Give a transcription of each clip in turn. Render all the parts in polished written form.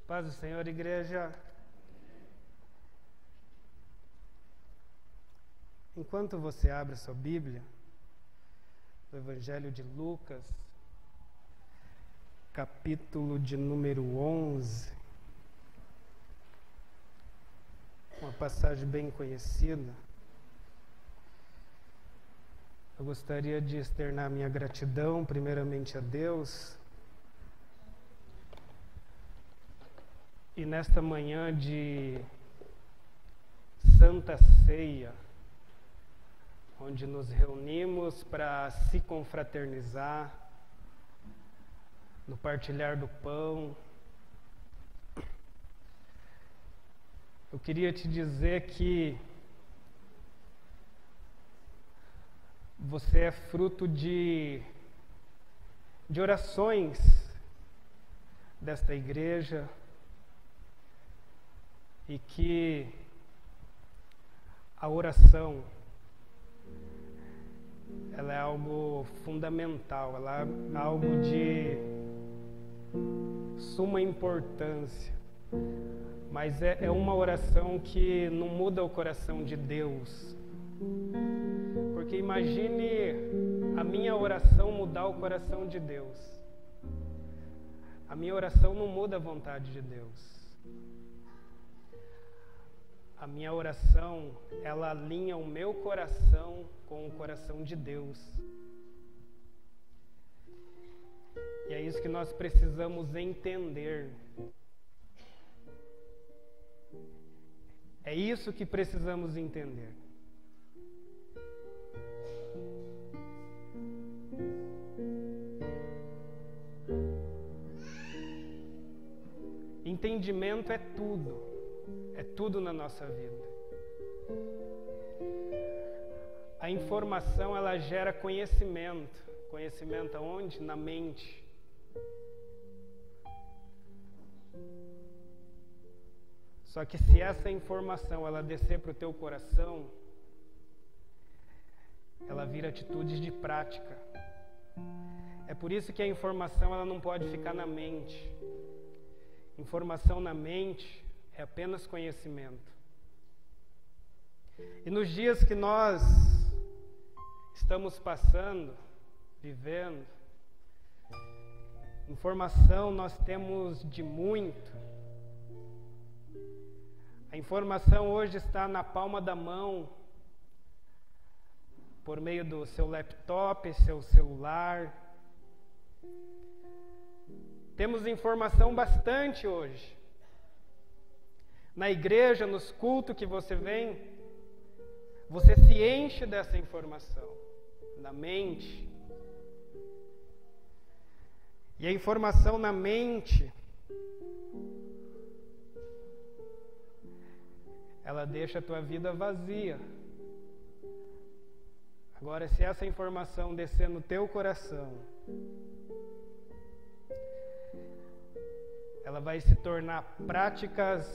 Paz do Senhor, igreja. Enquanto você abre a sua Bíblia, o Evangelho de Lucas, capítulo de número 11, uma passagem bem conhecida, eu gostaria de externar minha gratidão, primeiramente a Deus, e nesta manhã de Santa Ceia, onde nos reunimos para se confraternizar, no partilhar do pão, eu queria te dizer que você é fruto de orações desta igreja e que a oração ela é algo fundamental, ela é algo de suma importância, mas é uma oração que não muda o coração de Deus, porque imagine a minha oração mudar o coração de Deus. A minha oração não muda a vontade de Deus. A minha oração, ela alinha o meu coração com o coração de Deus. E é isso que nós precisamos entender. É isso que precisamos entender. Entendimento é tudo. É tudo na nossa vida. A informação, ela gera conhecimento. Conhecimento aonde? Na mente. Só que se essa informação, ela descer para o teu coração, ela vira atitudes de prática. É por isso que a informação, ela não pode ficar na mente. Informação na mente é apenas conhecimento. E nos dias que nós estamos passando, vivendo, informação nós temos de muito. A informação hoje está na palma da mão, por meio do seu laptop, seu celular. Temos informação bastante hoje. Na igreja, nos cultos que você vem, você se enche dessa informação, na mente. E a informação na mente, ela deixa a tua vida vazia. Agora, se essa informação descer no teu coração, ela vai se tornar práticas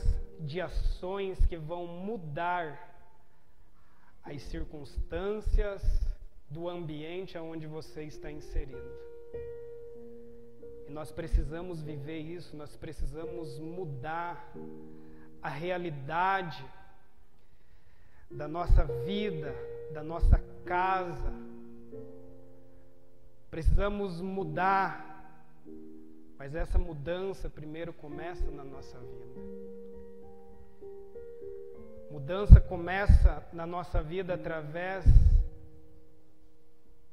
de ações que vão mudar as circunstâncias do ambiente onde você está inserido. E nós precisamos viver isso, nós precisamos mudar a realidade da nossa vida, da nossa casa. Precisamos mudar, mas essa mudança primeiro começa na nossa vida. Mudança começa na nossa vida através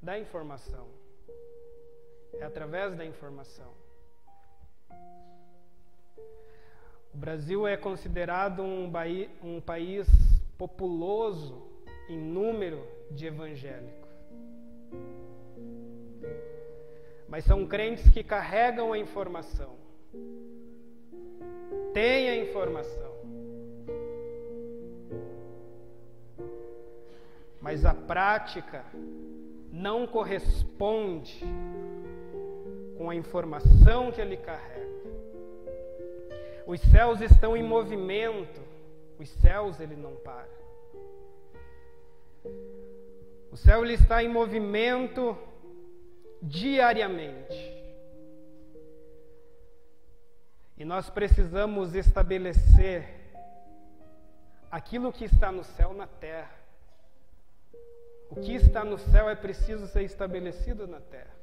da informação. É através da informação. O Brasil é considerado um país populoso em número de evangélicos. Mas são crentes que carregam a informação. Têm a informação. Mas a prática não corresponde com a informação que ele carrega. Os céus estão em movimento. Os céus, ele não para. O céu, ele está em movimento diariamente. E nós precisamos estabelecer aquilo que está no céu na terra. O que está no céu é preciso ser estabelecido na terra.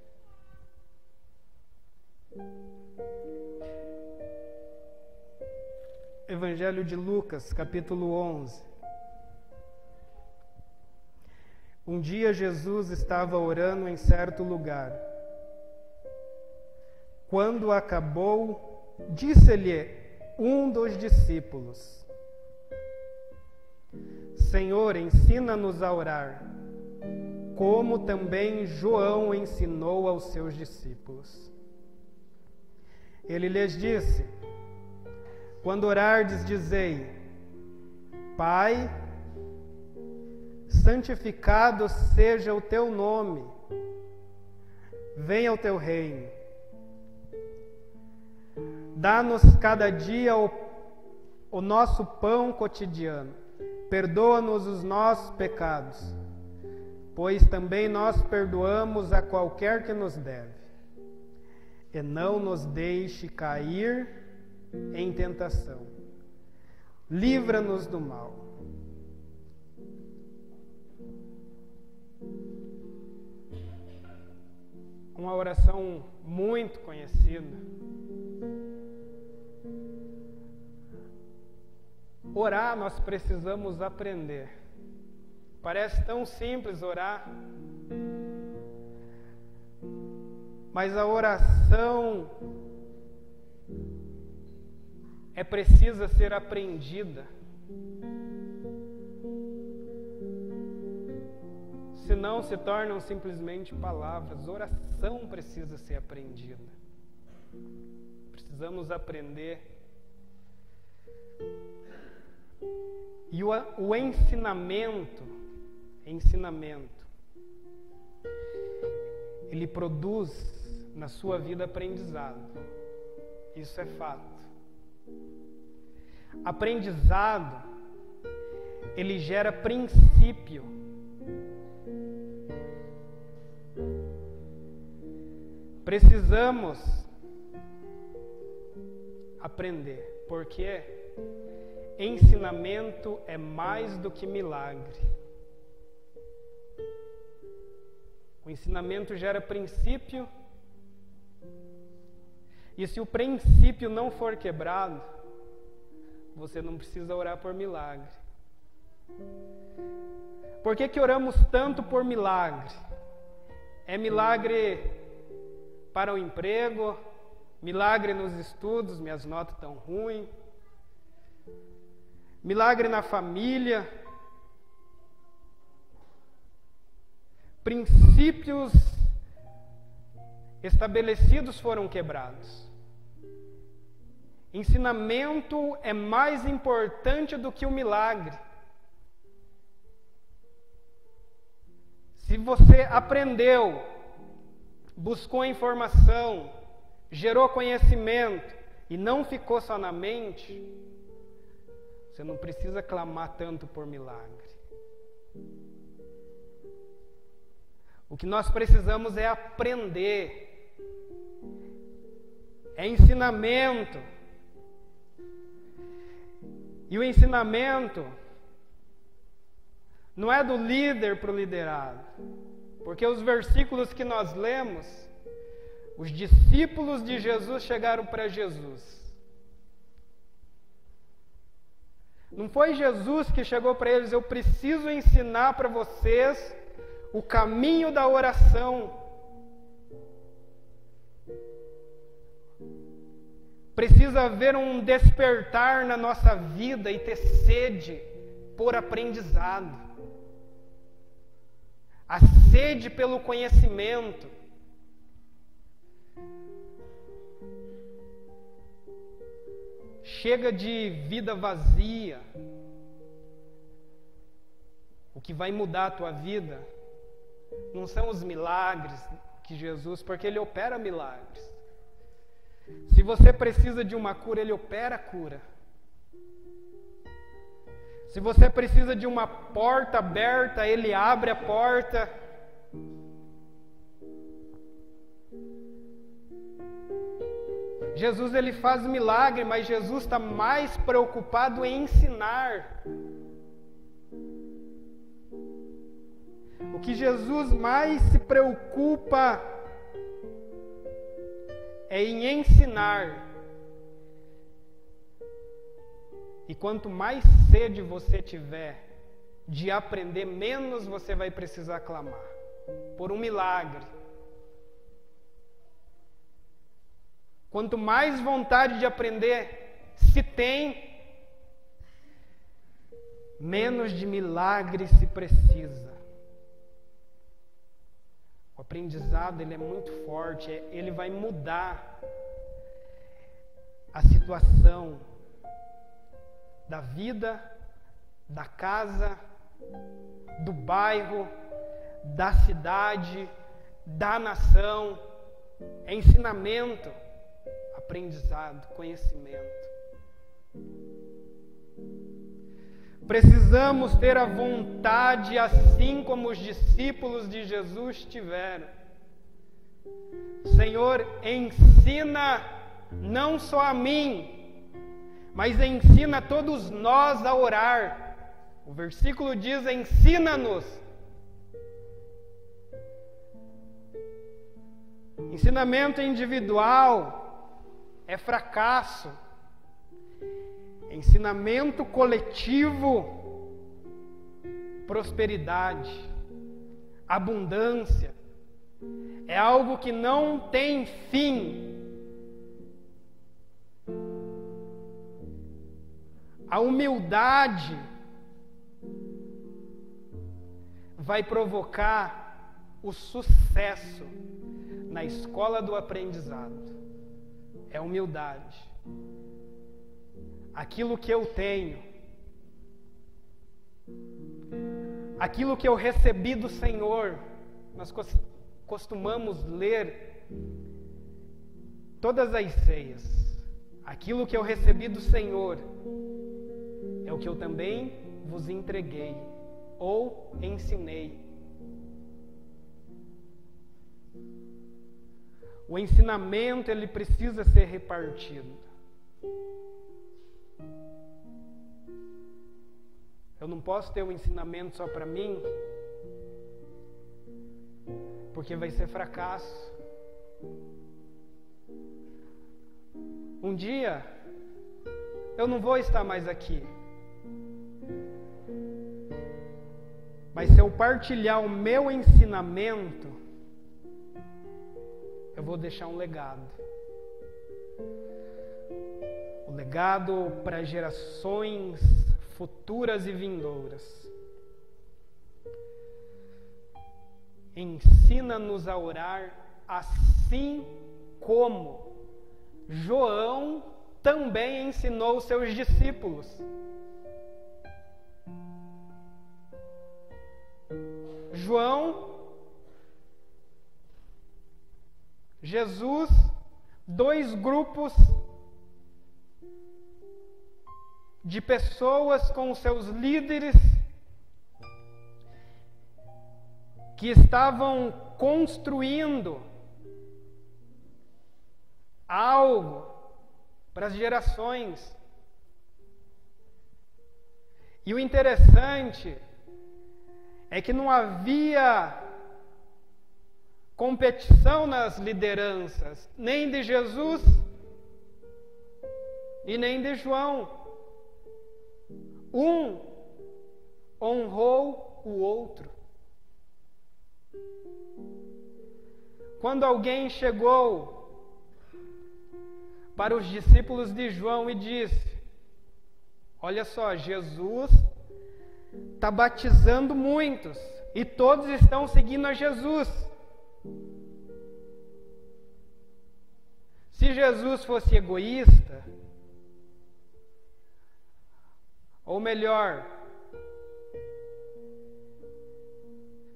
Evangelho de Lucas, capítulo 11. Um dia Jesus estava orando em certo lugar. Quando acabou, disse-lhe um dos discípulos: Senhor, ensina-nos a orar, como também João ensinou aos seus discípulos. Ele lhes disse: Quando orardes, dizei: Pai, santificado seja o teu nome, venha o teu reino. Dá-nos cada dia o nosso pão cotidiano. Perdoa-nos os nossos pecados, pois também nós perdoamos a qualquer que nos deve. E não nos deixe cair em tentação. Livra-nos do mal. Uma oração muito conhecida. Orar nós precisamos aprender. Parece tão simples orar, mas a oração é precisa ser aprendida. Senão se tornam simplesmente palavras. Oração precisa ser aprendida. Precisamos aprender. E o ensinamento, ele produz na sua vida aprendizado. Isso é fato. Aprendizado, ele gera princípio. Precisamos aprender, porque ensinamento é mais do que milagre. O ensinamento gera princípio, e se o princípio não for quebrado, você não precisa orar por milagre. Por que oramos tanto por milagre? É milagre para o emprego, milagre nos estudos, minhas notas estão ruins, milagre na família. Princípios estabelecidos foram quebrados. Ensinamento é mais importante do que o milagre. Se você aprendeu, buscou informação, gerou conhecimento e não ficou só na mente, você não precisa clamar tanto por milagre. O que nós precisamos é aprender. É ensinamento. E o ensinamento não é do líder para o liderado. Porque os versículos que nós lemos, os discípulos de Jesus chegaram para Jesus. Não foi Jesus que chegou para eles: eu preciso ensinar para vocês o caminho da oração. Precisa haver um despertar na nossa vida e ter sede por aprendizado. A sede pelo conhecimento. Chega de vida vazia. O que vai mudar a tua vida não são os milagres que Jesus, porque Ele opera milagres. Se você precisa de uma cura, Ele opera a cura. Se você precisa de uma porta aberta, Ele abre a porta. Jesus ele faz milagre, mas Jesus está mais preocupado em ensinar. O que Jesus mais se preocupa é em ensinar. E quanto mais sede você tiver de aprender, menos você vai precisar clamar por um milagre. Quanto mais vontade de aprender se tem, menos de milagre se precisa. O aprendizado ele é muito forte, ele vai mudar a situação da vida, da casa, do bairro, da cidade, da nação. É ensinamento, aprendizado, conhecimento. Precisamos ter a vontade, assim como os discípulos de Jesus tiveram. Senhor, ensina não só a mim, mas ensina a todos nós a orar. O versículo diz: ensina-nos. Ensinamento individual é fracasso. Ensinamento coletivo, prosperidade, abundância. É algo que não tem fim. A humildade vai provocar o sucesso na escola do aprendizado. É humildade. Aquilo que eu tenho, aquilo que eu recebi do Senhor, nós costumamos ler todas as ceias. Aquilo que eu recebi do Senhor é o que eu também vos entreguei ou ensinei. O ensinamento ele precisa ser repartido. Eu não posso ter um ensinamento só para mim, porque vai ser fracasso. Um dia, eu não vou estar mais aqui. Mas se eu partilhar o meu ensinamento, eu vou deixar um legado. O legado para gerações futuras e vindouras. Ensina-nos a orar assim como João também ensinou os seus discípulos. João, Jesus, dois grupos de pessoas com seus líderes que estavam construindo algo para as gerações. E o interessante é que não havia competição nas lideranças, nem de Jesus e nem de João. Um honrou o outro. Quando alguém chegou para os discípulos de João e disse: olha só, Jesus está batizando muitos e todos estão seguindo a Jesus. Se Jesus fosse egoísta, ou melhor,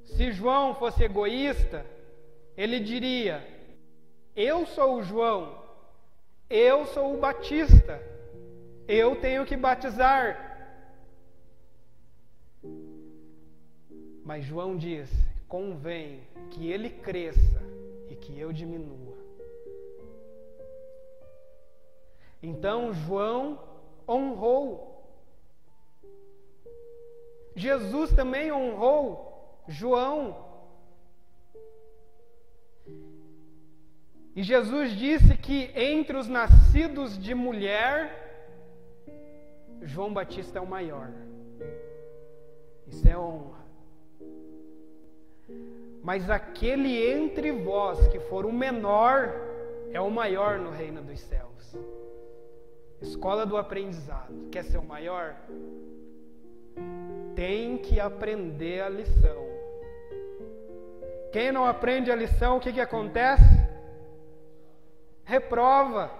se João fosse egoísta, ele diria: eu sou o João, eu sou o Batista, eu tenho que batizar. Mas João diz: convém que ele cresça e que eu diminua. Então João honrou. Jesus também honrou João. E Jesus disse que entre os nascidos de mulher, João Batista é o maior. Isso é honra. Mas aquele entre vós que for o menor, é o maior no reino dos céus. Escola do aprendizado. Quer ser o maior? Tem que aprender a lição. Quem não aprende a lição, o que acontece? Reprova.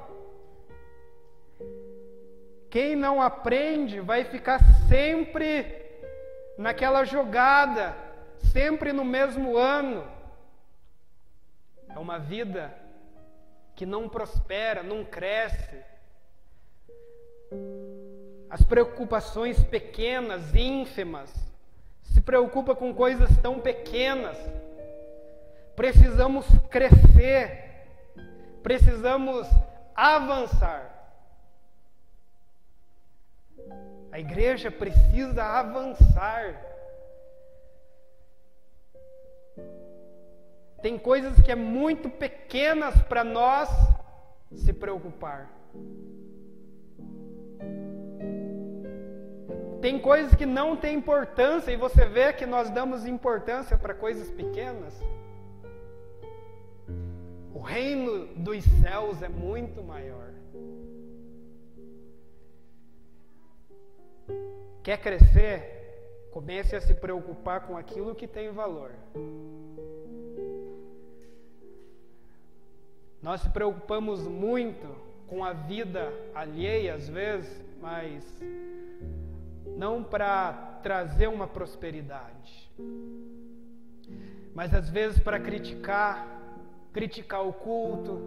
Quem não aprende vai ficar sempre naquela jogada, sempre no mesmo ano. É uma vida que não prospera, não cresce. As preocupações pequenas, ínfimas, se preocupa com coisas tão pequenas. Precisamos crescer. Precisamos avançar. A igreja precisa avançar. Tem coisas que é muito pequenas para nós se preocupar. Tem coisas que não têm importância e você vê que nós damos importância para coisas pequenas. O reino dos céus é muito maior. Quer crescer? Comece a se preocupar com aquilo que tem valor. Nós se preocupamos muito com a vida alheia às vezes, mas não para trazer uma prosperidade, mas às vezes para criticar o culto,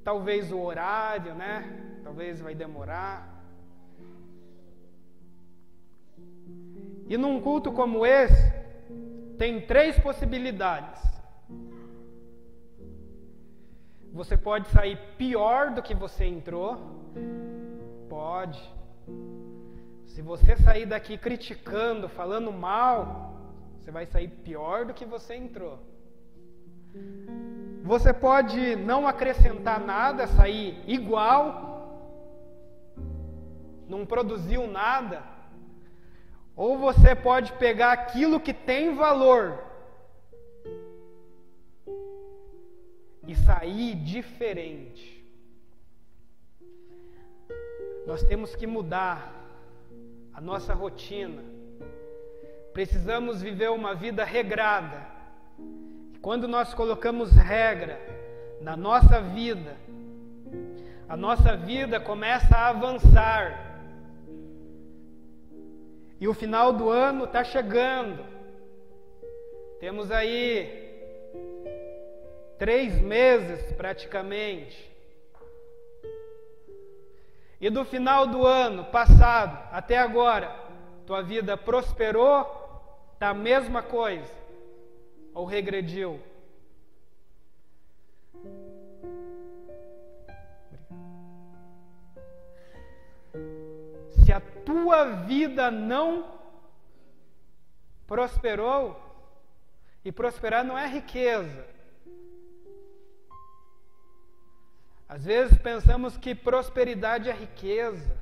talvez o horário, né? Talvez vai demorar. E num culto como esse, tem 3 possibilidades. Você pode sair pior do que você entrou. Pode. Se você sair daqui criticando, falando mal, você vai sair pior do que você entrou. Você pode não acrescentar nada, sair igual, não produziu nada. Ou você pode pegar aquilo que tem valor e sair diferente. Nós temos que mudar a nossa rotina. Precisamos viver uma vida regrada. E quando nós colocamos regra na nossa vida, a nossa vida começa a avançar. E o final do ano está chegando. Temos aí 3 meses praticamente. E do final do ano passado até agora, tua vida prosperou? Está a mesma coisa? Ou regrediu? Se a tua vida não prosperou, e prosperar não é riqueza. Às vezes pensamos que prosperidade é riqueza.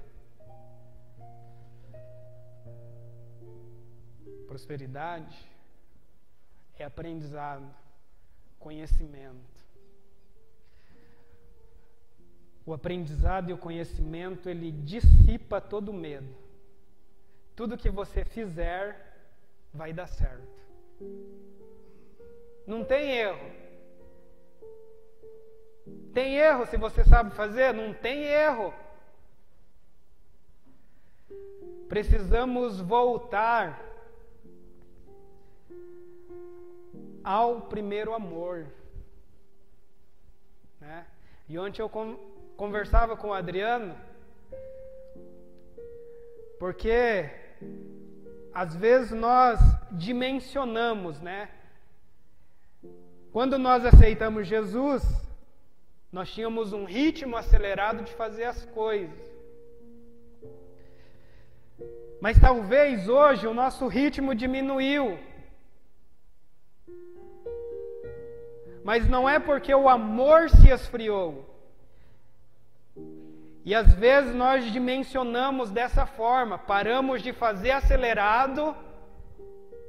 Prosperidade é aprendizado, conhecimento. O aprendizado e o conhecimento, ele dissipa todo medo. Tudo que você fizer vai dar certo. Não tem erro. Tem erro se você sabe fazer? Não tem erro. Precisamos voltar ao primeiro amor, né? E ontem eu conversava com o Adriano, porque às vezes nós dimensionamos, né? Quando nós aceitamos Jesus, Nós tínhamos um ritmo acelerado de fazer as coisas. Mas talvez hoje o nosso ritmo diminuiu. Mas não é porque o amor se esfriou. E às vezes nós dimensionamos dessa forma, paramos de fazer acelerado,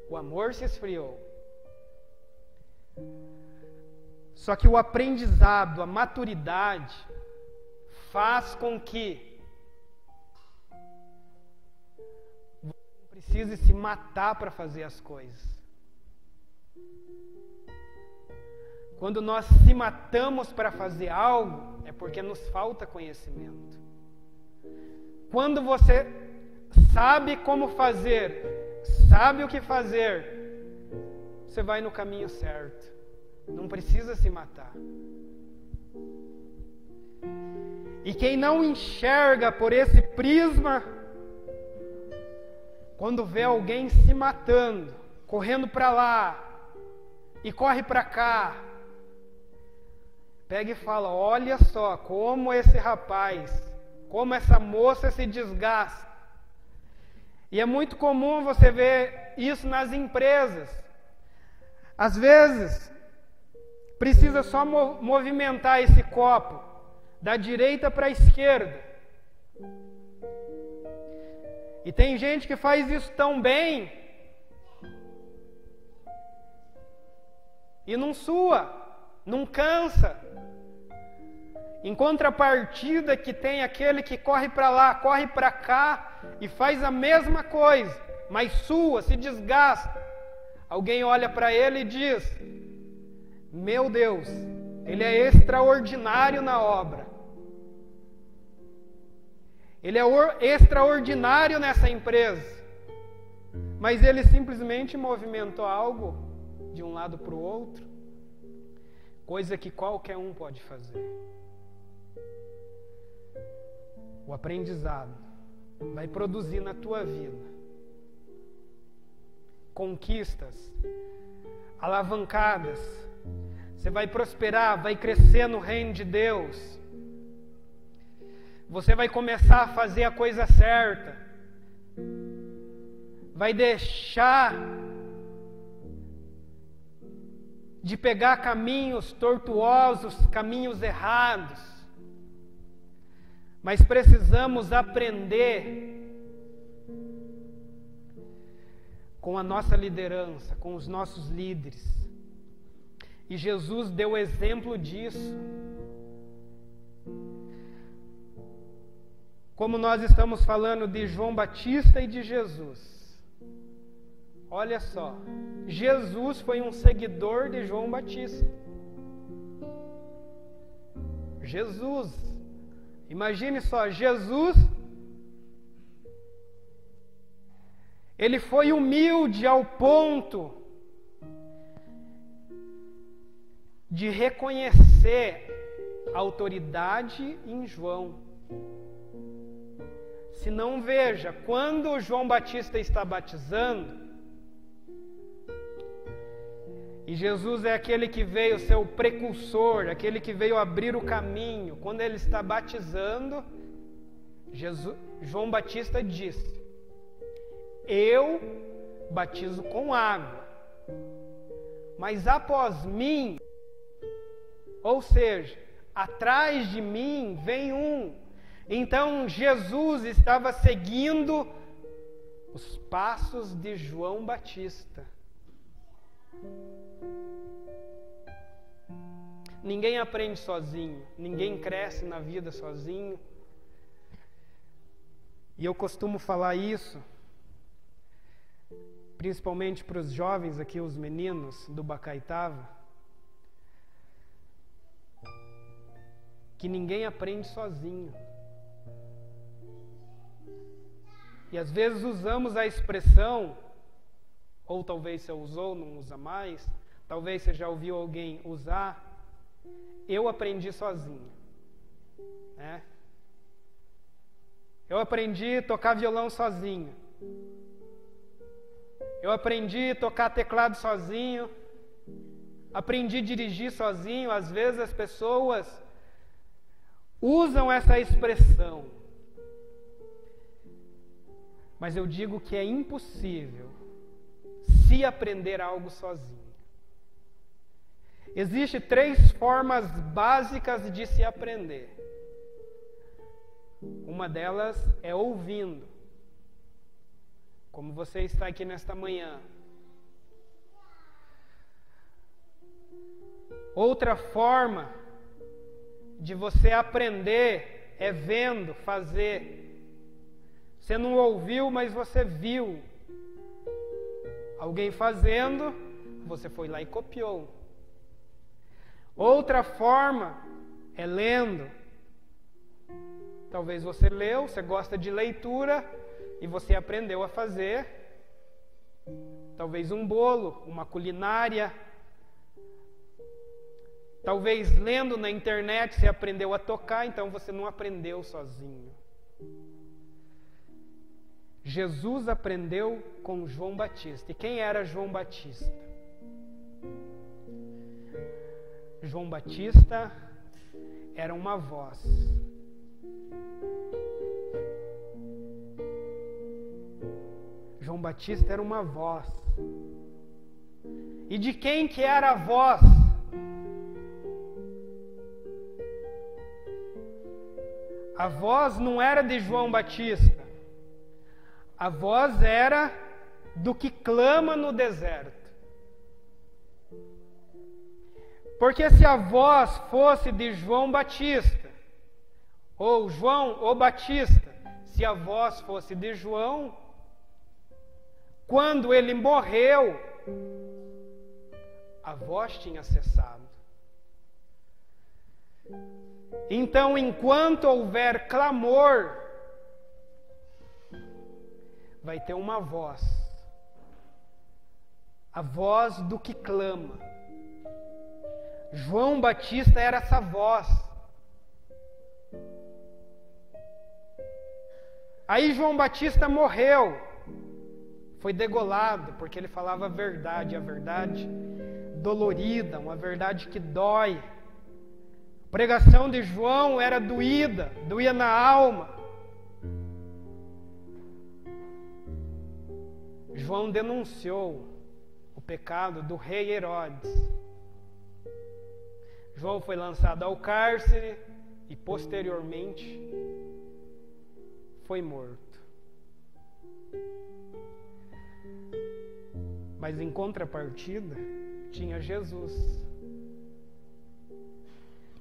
o amor se esfriou. Só que o aprendizado, a maturidade, faz com que você não precise se matar para fazer as coisas. Quando nós se matamos para fazer algo, é porque nos falta conhecimento. Quando você sabe como fazer, sabe o que fazer, você vai no caminho certo. Não precisa se matar. E quem não enxerga por esse prisma, quando vê alguém se matando, correndo para lá e corre para cá, pega e fala: olha só como esse rapaz, como essa moça se desgasta. E é muito comum você ver isso nas empresas. Às vezes, precisa só movimentar esse copo da direita para a esquerda. E tem gente que faz isso tão bem e não sua, não cansa. Em contrapartida, que tem aquele que corre para lá, corre para cá e faz a mesma coisa, mas sua, se desgasta. Alguém olha para ele e diz: meu Deus, ele é extraordinário na obra. Ele é extraordinário nessa empresa. Mas ele simplesmente movimentou algo de um lado para o outro, coisa que qualquer um pode fazer. O aprendizado vai produzir na tua vida conquistas, alavancadas. Você vai prosperar, vai crescer no reino de Deus. Você vai começar a fazer a coisa certa. Vai deixar de pegar caminhos tortuosos, caminhos errados. Mas precisamos aprender com a nossa liderança, com os nossos líderes. E Jesus deu exemplo disso. Como nós estamos falando de João Batista e de Jesus. Olha só, Jesus foi um seguidor de João Batista. Jesus, imagine só, Jesus, ele foi humilde ao ponto de reconhecer a autoridade em João. Se não, veja, quando João Batista está batizando, e Jesus é aquele que veio ser o precursor, aquele que veio abrir o caminho. Quando ele está batizando, João Batista disse: eu batizo com água, mas após mim, ou seja, atrás de mim vem um. Então Jesus estava seguindo os passos de João Batista. Ninguém aprende sozinho, ninguém cresce na vida sozinho. E eu costumo falar isso, principalmente para os jovens aqui, os meninos do Bacaitava, que ninguém aprende sozinho. E às vezes usamos a expressão, ou talvez você usou, não usa mais, talvez você já ouviu alguém usar: eu aprendi sozinho. Né? Eu aprendi a tocar violão sozinho. Eu aprendi a tocar teclado sozinho. Aprendi a dirigir sozinho. Às vezes as pessoas usam essa expressão. Mas eu digo que é impossível se aprender algo sozinho. Existem 3 formas básicas de se aprender. Uma delas é ouvindo. Como você está aqui nesta manhã. Outra forma de você aprender é vendo, fazer. Você não ouviu, mas você viu alguém fazendo, você foi lá e copiou. Outra forma é lendo. Talvez você leu, você gosta de leitura e você aprendeu a fazer. Talvez um bolo, uma culinária. Talvez lendo na internet você aprendeu a tocar, então você não aprendeu sozinho. Jesus aprendeu com João Batista. E quem era João Batista? João Batista era uma voz. João Batista era uma voz. E de quem que era a voz? A voz não era de João Batista. A voz era do que clama no deserto. Porque se a voz fosse de João Batista, ou João ou Batista, se a voz fosse de João, quando ele morreu, a voz tinha cessado. Então, enquanto houver clamor, vai ter uma voz. A voz do que clama. João Batista era essa voz. Aí João Batista morreu. Foi degolado, porque ele falava a verdade dolorida, uma verdade que dói. A pregação de João era doía na alma. João denunciou o pecado do rei Herodes. João foi lançado ao cárcere e posteriormente foi morto. Mas em contrapartida, tinha Jesus.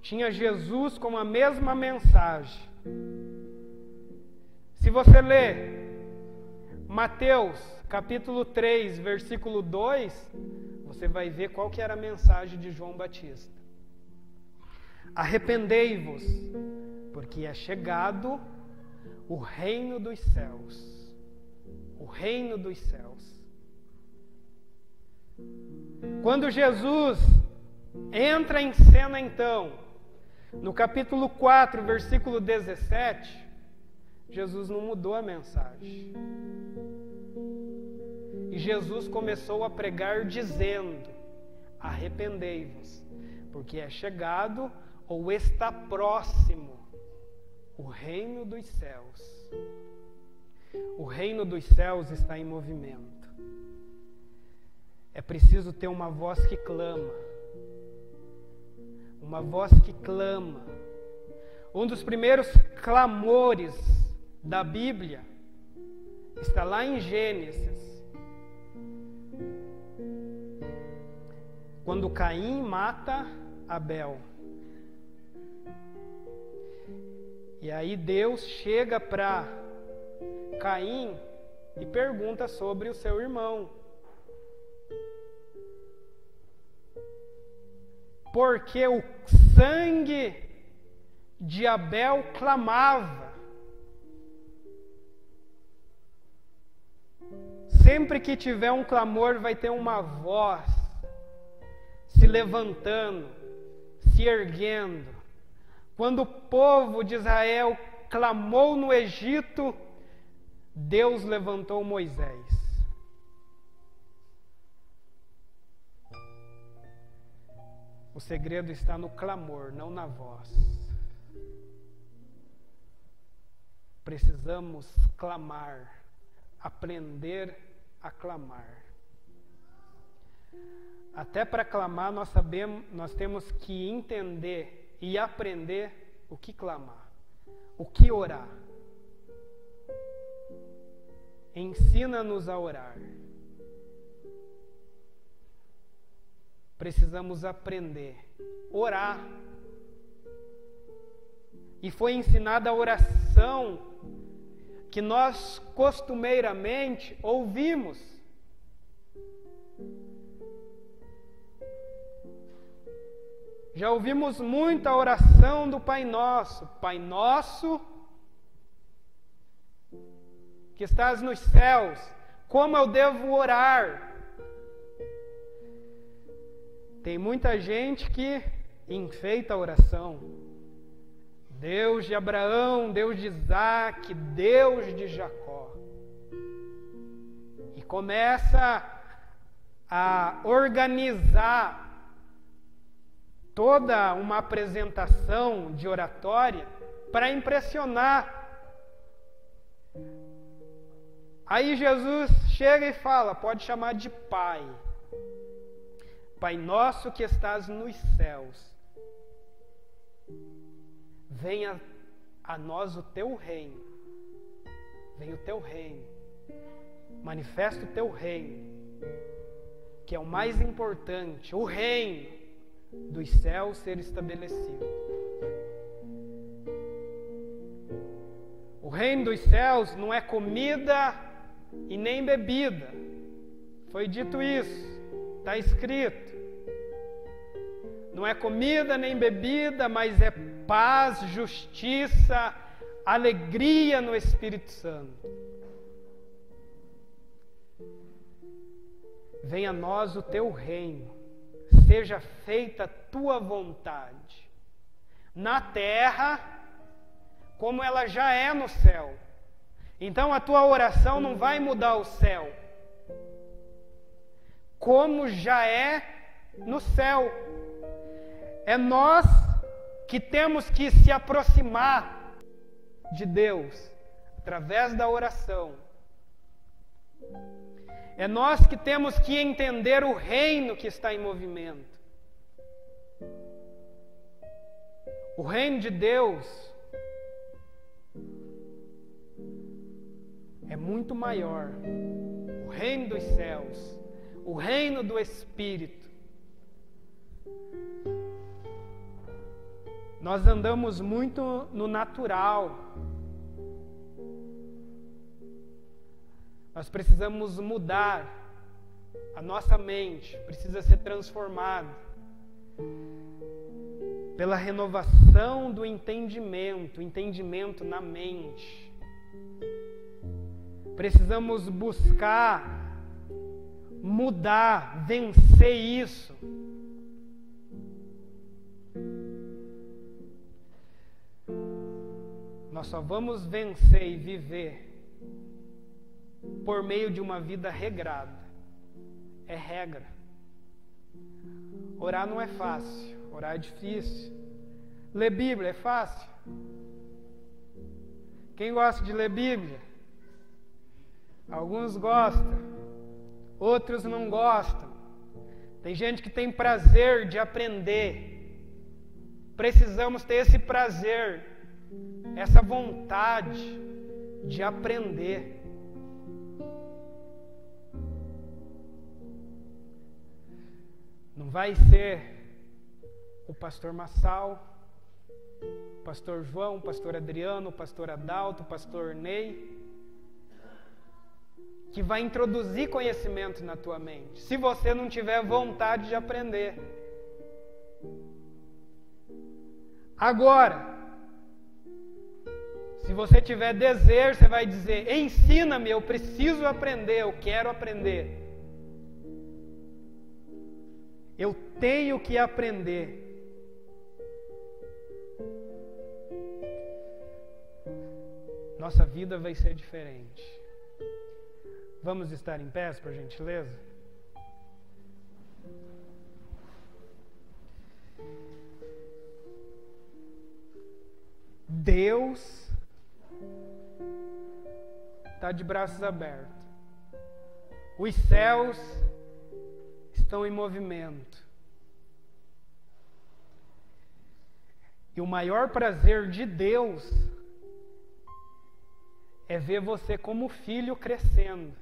Tinha Jesus com a mesma mensagem. Se você ler Mateus capítulo 3, versículo 2, você vai ver qual que era a mensagem de João Batista. Arrependei-vos, porque é chegado o reino dos céus. O reino dos céus. Quando Jesus entra em cena, então, no capítulo 4, versículo 17, Jesus não mudou a mensagem. E Jesus começou a pregar dizendo: arrependei-vos, porque é chegado ou está próximo o reino dos céus. O reino dos céus está em movimento. É preciso ter uma voz que clama. Uma voz que clama. Um dos primeiros clamores da Bíblia está lá em Gênesis. Quando Caim mata Abel. E aí Deus chega para Caim e pergunta sobre o seu irmão. Porque o sangue de Abel clamava. Sempre que tiver um clamor, vai ter uma voz se levantando, se erguendo. Quando o povo de Israel clamou no Egito, Deus levantou Moisés. O segredo está no clamor, não na voz. precisamos clamar, aprender a clamar. Até para clamar nós temos que entender e aprender o que clamar, o que orar. Ensina-nos a orar. Precisamos aprender, orar. E foi ensinada a oração que nós costumeiramente ouvimos. Já ouvimos muito a oração do Pai Nosso. Pai Nosso, que estás nos céus, como eu devo orar? Tem muita gente que enfeita a oração. Deus de Abraão, Deus de Isaac, Deus de Jacó. E começa a organizar toda uma apresentação de oratória para impressionar. Aí Jesus chega e fala, pode chamar de Pai. Pai nosso que estás nos céus, venha a nós o teu reino. Venha o teu reino. Manifesta o teu reino, que é o mais importante, o reino dos céus ser estabelecido. O reino dos céus não é comida e nem bebida. Foi dito isso, está escrito. Não é comida nem bebida, mas é paz, justiça, alegria no Espírito Santo. Venha a nós o teu reino, seja feita a tua vontade, na terra, como ela já é no céu. Então a tua oração não vai mudar o céu, como já é no céu. É nós que temos que se aproximar de Deus através da oração. É nós que temos que entender o reino que está em movimento. O reino de Deus é muito maior. O reino dos céus, o reino do Espírito. Nós andamos muito no natural. Nós precisamos mudar. A nossa mente precisa ser transformada pela renovação do entendimento na mente. Precisamos buscar mudar, vencer isso. Nós só vamos vencer e viver por meio de uma vida regrada. É regra. Orar não é fácil, orar é difícil. Ler Bíblia é fácil? Quem gosta de ler Bíblia? Alguns gostam, outros não gostam. Tem gente que tem prazer de aprender. Precisamos ter esse prazer, essa vontade de aprender. Não vai ser o pastor Massal, o pastor João, o pastor Adriano, o pastor Adalto, o pastor Ney, que vai introduzir conhecimento na tua mente, se você não tiver vontade de aprender. Agora, se você tiver desejo, você vai dizer, ensina-me, eu preciso aprender, eu quero aprender. Eu tenho que aprender. Nossa vida vai ser diferente. Vamos estar em pé, por gentileza? Deus está de braços abertos. Os céus estão em movimento. E o maior prazer de Deus é ver você como filho crescendo.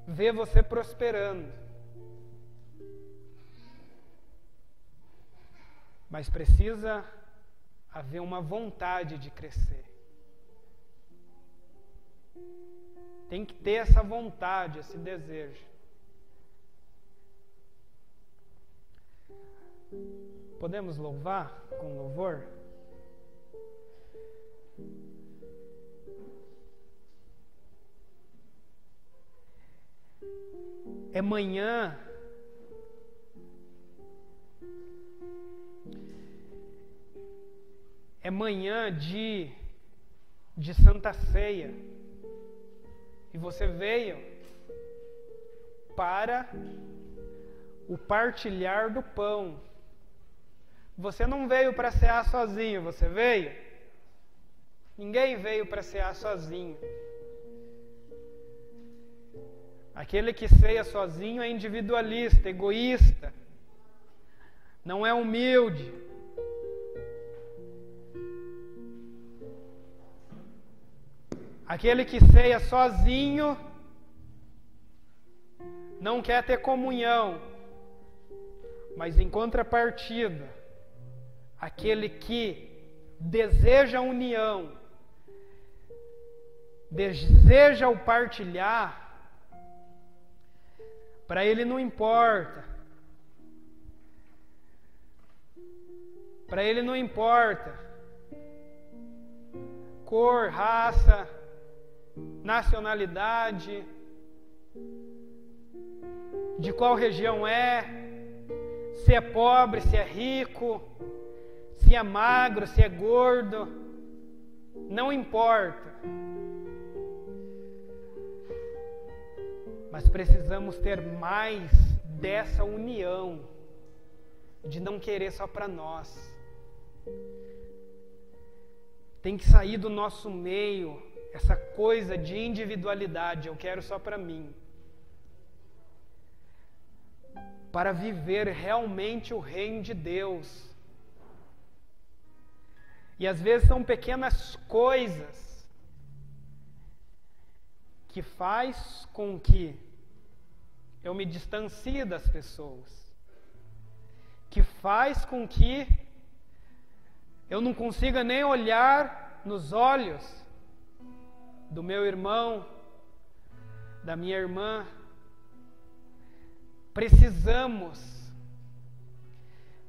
Ver você prosperando. Mas precisa haver uma vontade de crescer. Tem que ter essa vontade, esse desejo. Podemos louvar com louvor? É manhã de Santa Ceia. E você veio para o partilhar do pão. Você não veio para cear sozinho, você veio? Ninguém veio para cear sozinho. Aquele que ceia sozinho é individualista, egoísta, não é humilde. Aquele que ceia sozinho não quer ter comunhão, mas em contrapartida, aquele que deseja a união, deseja o partilhar, para ele não importa. Para ele não importa cor, raça, nacionalidade, de qual região é, se é pobre, se é rico, se é magro, se é gordo, não importa. Mas precisamos ter mais dessa união, de não querer só para nós. Tem que sair do nosso meio essa coisa de individualidade, eu quero só para mim. Para viver realmente o reino de Deus. E às vezes são pequenas coisas que faz com que eu me distancie das pessoas, que faz com que eu não consiga nem olhar nos olhos do meu irmão, da minha irmã. Precisamos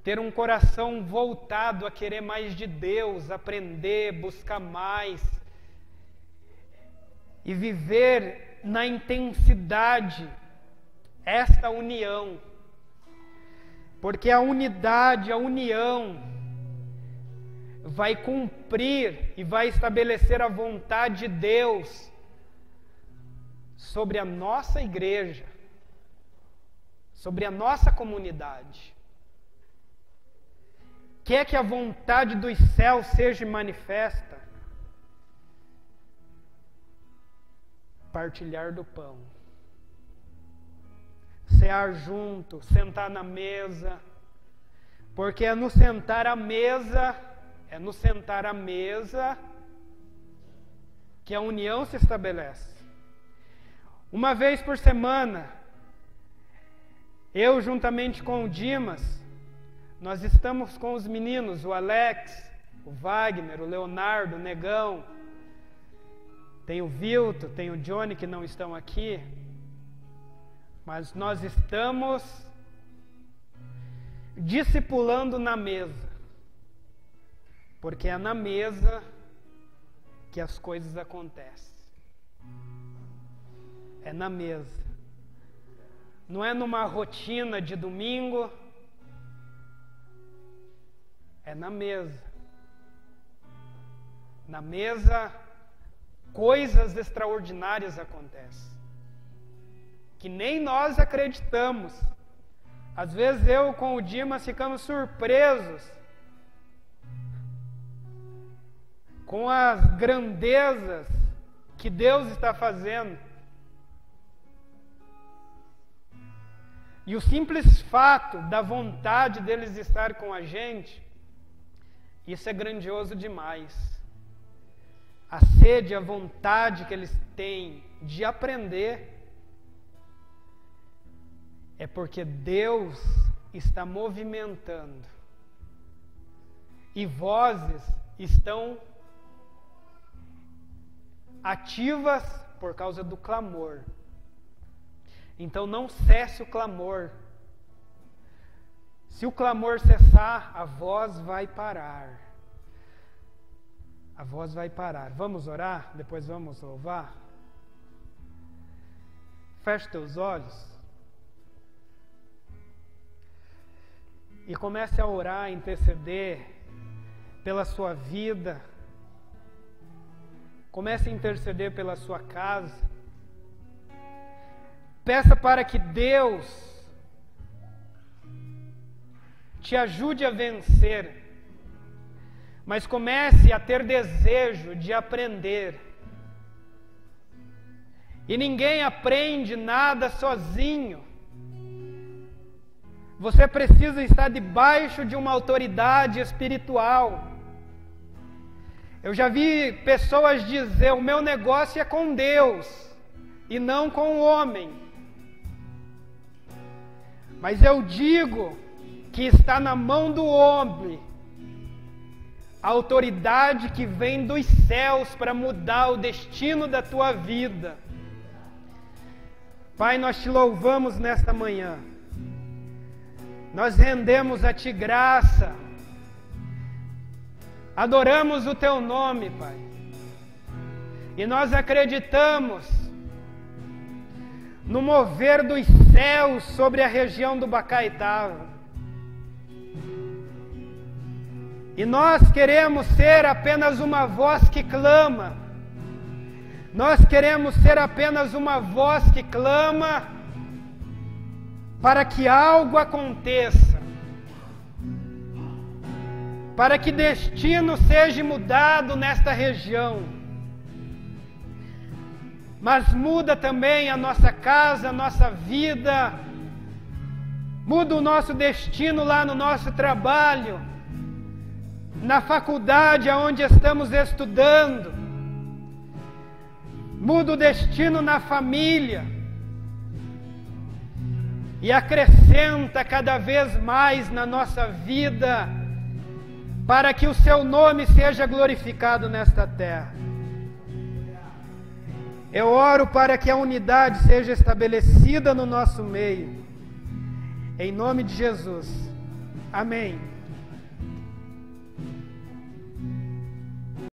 ter um coração voltado a querer mais de Deus, aprender, buscar mais e viver na intensidade esta união. Porque a unidade, a união vai cumprir e vai estabelecer a vontade de Deus sobre a nossa igreja, sobre a nossa comunidade. Quer que a vontade dos céus seja manifesta? Partilhar do pão. Cear junto, sentar na mesa. Porque é no sentar à mesa, que a união se estabelece. Uma vez por semana, eu juntamente com o Dimas, nós estamos com os meninos, o Alex, o Wagner, o Leonardo, o Negão, tem o Vilto, tem o Johnny que não estão aqui, mas nós estamos discipulando na mesa, porque é na mesa que as coisas acontecem. É na mesa. Não é numa rotina de domingo, é na mesa. Na mesa, coisas extraordinárias acontecem, que nem nós acreditamos. Às vezes eu com o Dimas ficamos surpresos com as grandezas que Deus está fazendo. E o simples fato da vontade deles estar com a gente, isso é grandioso demais. A sede, a vontade que eles têm de aprender, é porque Deus está movimentando. E vozes estão ativas por causa do clamor. Então não cesse o clamor. Se o clamor cessar, a voz vai parar. A voz vai parar. Vamos orar? Depois vamos louvar? Feche teus olhos. E comece a orar, a interceder pela sua vida. Comece a interceder pela sua casa. Peça para que Deus te ajude a vencer. Mas comece a ter desejo de aprender. E ninguém aprende nada sozinho. Você precisa estar debaixo de uma autoridade espiritual. Eu já vi pessoas dizer: o meu negócio é com Deus e não com o homem. Mas eu digo que está na mão do homem a autoridade que vem dos céus para mudar o destino da tua vida. Pai, nós te louvamos nesta manhã. Nós rendemos a Ti graça. Adoramos o Teu nome, Pai. E nós acreditamos no mover dos céus sobre a região do Bacaitava. E nós queremos ser apenas uma voz que clama. Nós queremos ser apenas uma voz que clama para que algo aconteça, para que destino seja mudado nesta região. Mas muda também a nossa casa, a nossa vida, muda o nosso destino lá no nosso trabalho, na faculdade onde estamos estudando, muda o destino na família. E acrescenta cada vez mais na nossa vida, para que o Seu nome seja glorificado nesta terra. Eu oro para que a unidade seja estabelecida no nosso meio. Em nome de Jesus. Amém.